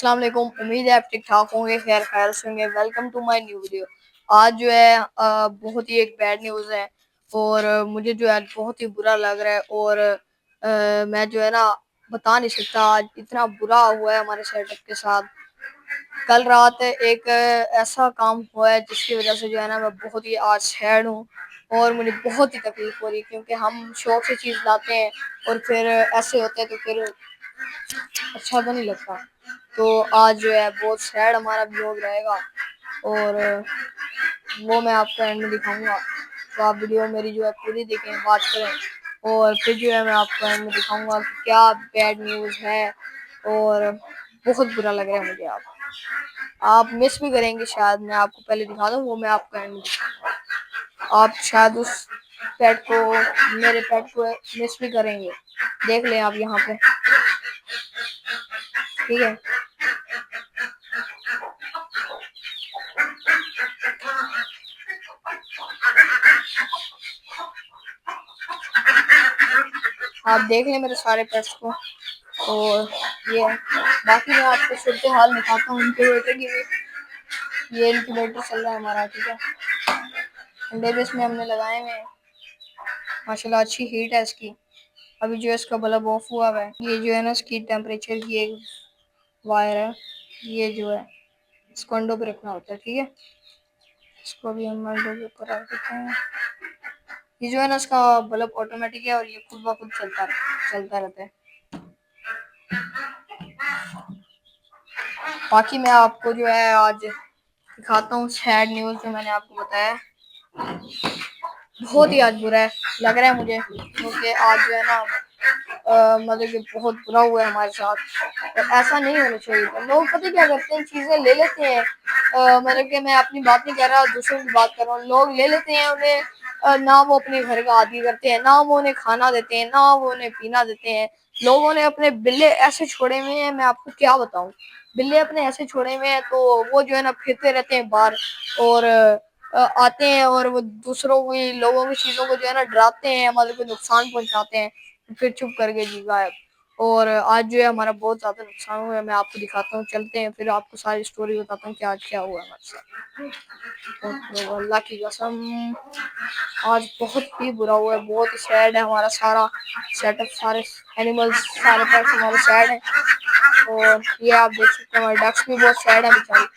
अस्सलाम वालेकुम। उम्मीद है आप ठीक ठाक होंगे, खैर खैर से होंगे। Welcome to my new video. आज जो है बहुत ही एक बैड न्यूज़ है और मुझे जो है बहुत ही बुरा लग रहा है और मैं जो है ना बता नहीं सकता। आज इतना बुरा हुआ है हमारे सेटअप के साथ। कल रात एक ऐसा काम हुआ है जिसकी वजह से जो है ना मैं बहुत ही आज सैड हूँ और मुझे बहुत ही तकलीफ हो रही है, क्योंकि हम शौक से चीज़ लाते हैं और फिर ऐसे होते हैं तो फिर अच्छा तो नहीं लगता। तो आज जो है बहुत सैड हमारा व्लॉग रहेगा और वो मैं आपको एंड में दिखाऊंगा। तो आप वीडियो मेरी जो है पूरी देखें, बात करें और फिर जो है मैं आपको एंड में दिखाऊंगा कि क्या बैड न्यूज़ है और बहुत बुरा लग रहा है मुझे। आप मिस भी करेंगे शायद। मैं आपको पहले दिखा दूँ, वो मैं आपको एंड में दिखाऊंगा। आप शायद उस पेट को, मेरे पेट को मिस भी करेंगे। देख लें आप यहाँ पे, ठीक है। आप देख लें मेरे सारे पेट्स को और ये बाकी मैं आपको सूरत हाल दिखाता हूँ इनक्यूबेटर की भी। ये इनक्यूबेटर चल रहा है हमारा, ठीक है। अंडे भी इसमें हमने लगाए हुए हैं, माशाल्लाह अच्छी हीट है इसकी। अभी जो है इसका बल्ब ऑफ हुआ है। ये जो है ना इसकी टेम्परेचर की एक वायर है, ये जो है इसको अंडों पे रखना होता है, ठीक है। इसको भी हम अंडों के ऊपर रख देते हैं। ये जो है ना इसका बल्ब ऑटोमेटिक है और ये खुद ब खुद चलता रहता है। बाकी मैं आपको जो है आज दिखाता हूँ सैड न्यूज़ जो मैंने आपको बताया। बहुत ही आज बुरा है लग रहा है मुझे, क्योंकि आज जो है ना मतलब कि बहुत बुरा हुआ है हमारे साथ। तो ऐसा नहीं होना चाहिए था। लोग पता क्या करते हैं, चीज़ें ले लेते हैं। मतलब कि मैं अपनी बात नहीं कर रहा, दूसरों की बात कर रहा हूँ। लोग ले लेते हैं, उन्हें ना वो अपने घर का आदि करते हैं, ना वो उन्हें खाना देते हैं, ना वो उन्हें पीना देते हैं। लोगों ने अपने बिल्ले ऐसे छोड़े हुए हैं, मैं आपको क्या बताऊं। बिल्ले अपने ऐसे छोड़े हुए हैं तो वो जो है ना फिरते रहते हैं बाहर और आते हैं और वो दूसरों की, लोगों की चीज़ों को जो है ना डराते हैं, मतलब को नुकसान पहुंचाते हैं, फिर चुप करके जी गायब। और आज जो है हमारा बहुत ज़्यादा नुकसान हुआ है। मैं आपको दिखाता हूँ, चलते हैं फिर आपको सारी स्टोरी बताता हूँ कि आज क्या हुआ हमारे साथ। तो अल्लाह की कसम आज बहुत ही बुरा हुआ है, बहुत ही सैड है हमारा सारा सेटअप, सारे एनिमल्स, सारे पेट्स हमारे सैड हैं। और ये आप देख सकते हैं हमारे डक्स भी बहुत सैड है बेचारी।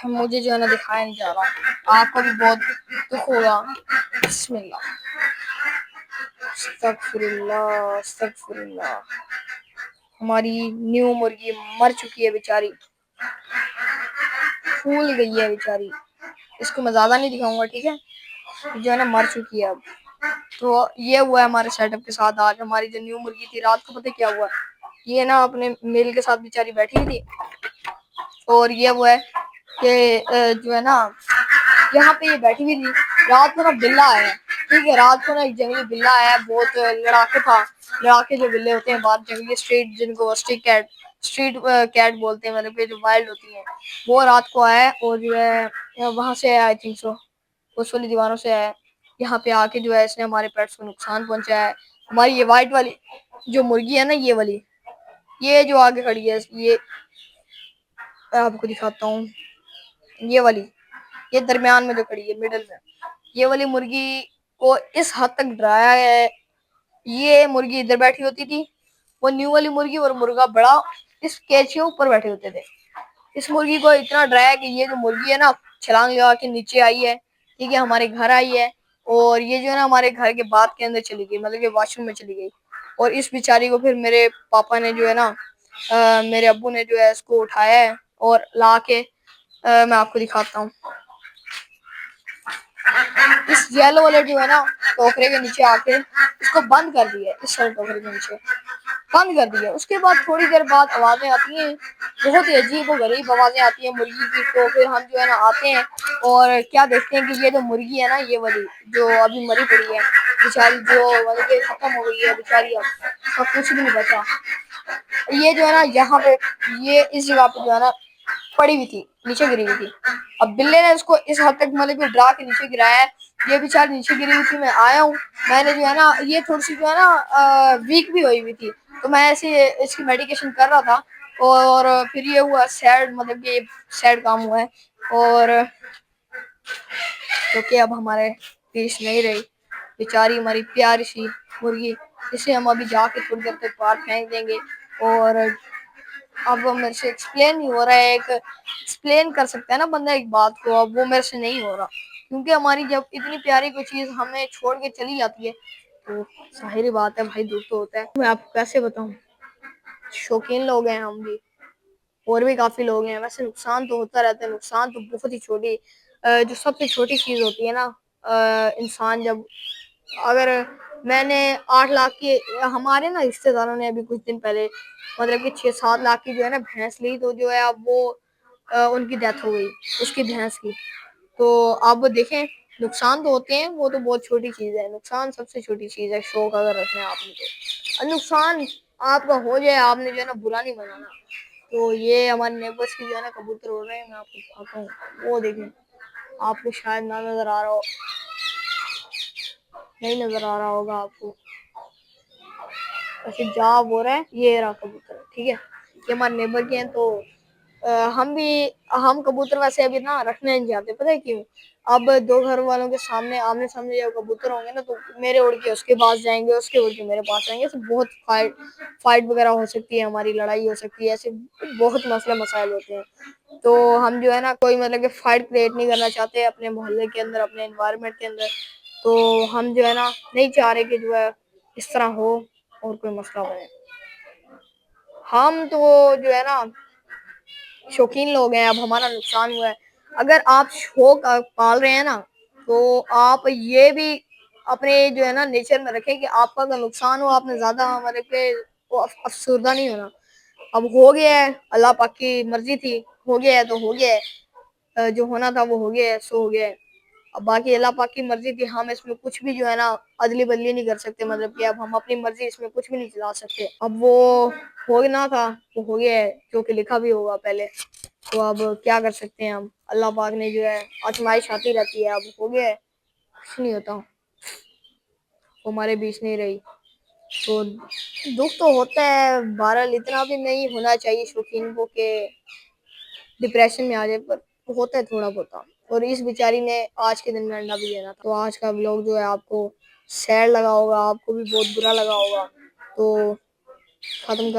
मुझे जो है ना दिखाया नहीं जा रहा, आपको भी बहुत दुख होगा। बिस्मिल्लाह, अस्तगफिरुल्लाह, अस्तगफिरुल्लाह। हमारी न्यू मुर्गी मर चुकी है बेचारी, फूल गई है बेचारी। इसको मैं ज्यादा नहीं दिखाऊंगा, ठीक है। जो है ना मर चुकी है अब। तो ये हुआ है हमारे सेटअप के साथ। आज हमारी जो न्यू मुर्गी थी, रात को पता क्या हुआ, ये ना अपने मेल के साथ बेचारी बैठी हुई थी और ये हुआ है कि जो है ना यहाँ पे ये बैठी हुई थी। रात को ना बिल्ला आया, ठीक है। रात को ना एक जंगली बिल्ला आया, बहुत लड़ाके था। लड़ाके जो बिल्ले होते हैं बाहर जंगली, स्ट्रीट, जिनको स्ट्रीट कैट बोलते हैं, मतलब जो वाइल्ड होती हैं, वो रात को आया और जो है वहां से आया, आई थिंक सो उस वाली दीवारों से आया। यहाँ पे आके जो है इसने हमारे पेट्स को नुकसान पहुंचाया है। हमारी ये वाइट वाली जो मुर्गी है ना, ये वाली, ये जो आगे खड़ी है, ये आपको दिखाता हूँ। ये वाली, ये दरमियान में जो खड़ी है, मिडिल में, ये वाली मुर्गी को इस हद तक डराया है। ये मुर्गी इधर बैठी होती थी, वो न्यू वाली मुर्गी और मुर्गा बड़ा इस केज के ऊपर बैठे होते थे। इस मुर्गी को इतना डराया कि ये जो मुर्गी है ना छलांग लगा के नीचे आई है, ठीक है, हमारे घर आई है और ये जो है ना हमारे घर के बाथ के अंदर चली गई, मतलब कि वॉशरूम में चली गई। और इस बेचारी को फिर मेरे पापा ने जो है ना मेरे अब्बू ने जो है इसको उठाया है और ला के मैं आपको दिखाता हूँ। इस येलो वाले जो है ना टोकरे के नीचे आके इसको बंद कर दिया, इस वाले टोकरे के नीचे बंद कर दिया। उसके बाद थोड़ी देर बाद आवाजें आती हैं, बहुत ही अजीब और गरीब आवाजें आती हैं मुर्गी की। तो फिर हम जो है ना आते हैं और क्या देखते हैं कि ये जो मुर्गी है ना, ये वाली जो अभी मरी पड़ी है बेचारी, जो मतलब कि खत्म हो गई है बेचारी, अब कुछ भी नहीं बचा। ये जो है ना यहाँ पे, ये इस जगह पे जो है ना पड़ी हुई थी, नीचे गिरी हुई थी। अब बिल्ले ने उसको इस हद तक मतलब कि डरा के नीचे गिराया है। ये बेचारी नीचे गिरी हुई थी, मैं आया हूँ, मैंने जो है ना ये थोड़ी सी जो है ना वीक भी हुई हुई थी, तो मैं ऐसे इसकी मेडिकेशन कर रहा था और फिर ये हुआ सैड, मतलब कि सैड काम हुआ है। और क्योंकि अब हमारे बीच नहीं रही बेचारी हमारी प्यारी सी मुर्गी, इसे हम अभी जाके थोड़ी देर तक बाहर फेंक देंगे। और अब वो मेरे से एक्सप्लेन नहीं हो रहा है, एक एक्सप्लेन कर सकता है ना बंदा एक बात को, अब वो मेरे से नहीं हो रहा, क्योंकि हमारी जब इतनी प्यारी कोई चीज हमें छोड़ के चली जाती है तो जाहिर बात है भाई दुख तो होता है। मैं आपको कैसे बताऊं, शौकीन लोग हैं हम भी, और भी काफी लोग हैं। वैसे नुकसान तो होता रहता है, नुकसान तो बहुत ही छोटी, जो सबसे छोटी चीज होती है ना, इंसान जब, अगर मैंने 8 लाख की, हमारे ना रिश्तेदारों ने अभी कुछ दिन पहले मतलब कि 6-7 लाख की जो है ना भैंस ली, तो जो है अब वो उनकी डेथ हो गई उसकी भैंस की। तो अब देखें, नुकसान तो होते हैं, वो तो बहुत छोटी चीज है, नुकसान सबसे छोटी चीज है। शौक अगर रखना है आपने तो, और नुकसान आपका हो जाए, आपने जो है ना बुरा नहीं मनाना। तो ये हमारे नेबर्स की जो है ना कबूतर उड़ रहे हैं, मैं आपको दिखाता हूँ, वो देखें, आपको शायद ना नजर आ रहा हो, नहीं नजर आ रहा होगा आपको, ऐसे जा हो रहा है, ये रहा कबूतर, ठीक है, ये हमारे नेबर के हैं। तो हम कबूतर वैसे अभी ना रखने नहीं जाते, पता है क्यों? अब दो घर वालों के सामने आमने सामने जब कबूतर होंगे ना, तो मेरे उड़ के उसके पास जाएंगे, उसके उड़ के मेरे पास आएंगे, तो बहुत फाइट वगैरह हो सकती है, हमारी लड़ाई हो सकती है, ऐसे बहुत मसले मसाइल होते हैं। तो हम जो है ना कोई मतलब कि फाइट क्रिएट नहीं करना चाहते अपने मोहल्ले के अंदर, अपने एनवायरनमेंट के अंदर। तो हम जो है ना नहीं चाह रहे कि जो है इस तरह हो और कोई मसला बने। हम तो जो है ना शौकीन लोग हैं, अब हमारा नुकसान हुआ है। अगर आप शौक पाल रहे हैं ना, तो आप ये भी अपने जो है ना नेचर में रखें कि आपका अगर नुकसान हो, आपने ज्यादा मतलब के वो अफसरदा नहीं होना। अब हो गया है, अल्लाह पाक की मर्जी थी, हो गया है तो हो गया है, जो होना था वो हो गया है, सो हो गया है। अब बाकी अल्लाह पाक की मर्जी थी, हम इसमें कुछ भी जो है ना अदली बदली नहीं कर सकते, मतलब कि अब हम अपनी मर्जी इसमें कुछ भी नहीं चला सकते। अब वो होना था वो हो गया है, जो कि लिखा भी होगा पहले। तो अब क्या कर सकते हैं हम, अल्लाह पाक ने जो है आजमाइश आती रहती है, अब हो गया है, कुछ नहीं होता, हमारे बीच नहीं रही। तो दुख तो होता है, बहरहाल इतना भी नहीं होना चाहिए शौकीन को कि डिप्रेशन में आ जाए, पर होता है थोड़ा बहुत। और इस बेचारी ने आज के दिन में अंडा भी देना था। तो आज का व्लॉग जो है आपको सैड लगा होगा, आपको भी बहुत बुरा लगा होगा, तो खत्म कर